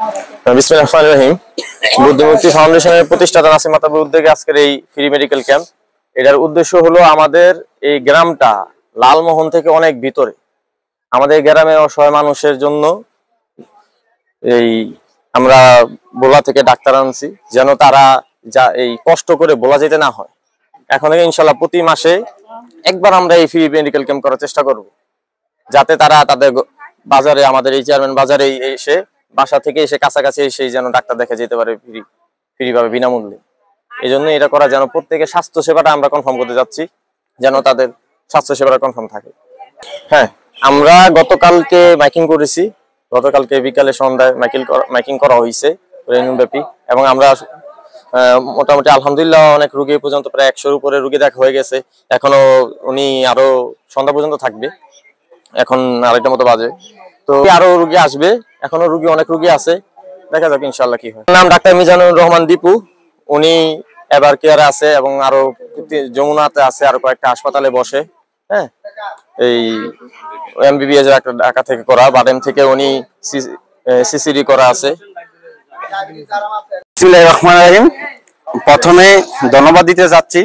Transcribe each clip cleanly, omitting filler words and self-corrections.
বিসমিল্লাহির রহমানির রহিম। বুদ্ধিমুক্তি ফাউন্ডেশনের প্রতিষ্ঠাতা নাসিম মাহতাবের উদ্যোগে আজকের এই ফ্রি মেডিকেল ক্যাম্প। এটার উদ্দেশ্য হলো আমাদের এই গ্রামটা লালমোহন থেকে অনেক ভিতরে, আমাদের গ্রামে অসহায় মানুষের জন্য এই আমরা বোলা থেকে ডাক্তার আনছি, যেন তারা যা এই কষ্ট করে বোলা যেতে না হয়। এখন থেকে ইনশাল্লাহ প্রতি মাসে একবার আমরা এই ফ্রি মেডিকেল ক্যাম্প করার চেষ্টা করব, যাতে তারা তাদের বাজারে, আমাদের এই চেয়ারম্যান বাজারে এসে বাসা থেকে এসে কাছাকাছি এসে যেন ডাক্তার দেখে যেতে পারে ফ্রি ভাবে, বিনামূল্যে। এই জন্য এটা করা, যেন প্রত্যেকের স্বাস্থ্য সেবাটা আমরা কনফার্ম করতে যাচ্ছি, যেন তাদের স্বাস্থ্য সেবাটা কনফার্ম থাকে। হ্যাঁ, আমরা গতকালকে মাইকিং করেছি, গতকালকে বিকালে সন্ধ্যায় মাইকিং করা হয়েছে ব্যাপী, এবং আমরা মোটামুটি আলহামদুলিল্লাহ অনেক রুগী পর্যন্ত প্রায় 100-র উপরে রুগী দেখা হয়ে গেছে। এখনো উনি আরো সন্ধ্যা পর্যন্ত থাকবে, এখন 2:30 মতো বাজে, তো আরো রুগী আসবে, এখনো অনেক রুগী আছে, দেখা যাক ইনশাল্লাহ কি হয়। নাম ডাক্তার মিজানুর রহমান দীপু, উনি এবার কেয়ারে আছে এবং আরো যমুনাতে আছে, আরো কয়েকটা হাসপাতালে বসে। হ্যাঁ, এই এমবিবিএস ঢাকা থেকে করা, বাডেম থেকে উনি সিসিডি করা আছে। বিসমিল্লাহির রহমানির রহিম। প্রথমে ধন্যবাদ দিতে যাচ্ছি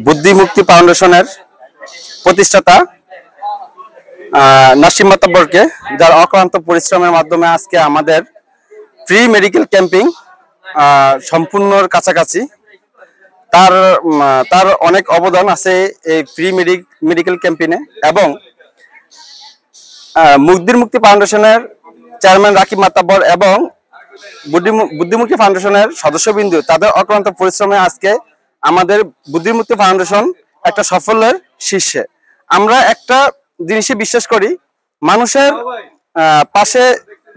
বুদ্ধিমুক্তি ফাউন্ডেশনের প্রতিষ্ঠাতা নাসিম মাহতাবকে, যার অক্লান্ত পরিশ্রমের মাধ্যমে আজকে আমাদের ফ্রি মেডিকেল ক্যাম্পিং সম্পূর্ণর কাছাকাছি। তার অনেক অবদান আছে এই ফ্রি মেডিকেল ক্যাম্পিংয়ে, এবং বুদ্ধিমুক্তি ফাউন্ডেশনের চেয়ারম্যান রাকিব মাহতাব এবং বুদ্ধিমুক্তি ফাউন্ডেশনের সদস্যবৃন্দ, তাদের অক্লান্ত পরিশ্রমে আজকে আমাদের বুদ্ধিমুক্তি ফাউন্ডেশন একটা সাফল্যের শীর্ষে। আমরা একটা জিনিসে বিশ্বাস করি, মানুষের পাশে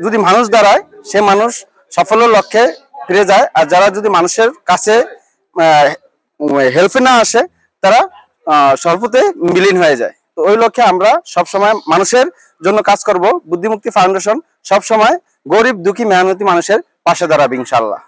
যদি মানুষ দাঁড়ায়, সে মানুষ সাফল্যের লক্ষ্যে ফিরে যায়, আর যারা যদি মানুষের কাছে হেল্পে না আসে, তারা স্বল্পতে বিলীন হয়ে যায়। তো ওই লক্ষ্যে আমরা সবসময় মানুষের জন্য কাজ করব। বুদ্ধিমুক্তি ফাউন্ডেশন সবসময় গরিব, দুঃখী, মেহনতি মানুষের পাশে দাঁড়াবে ইনশাআল্লাহ।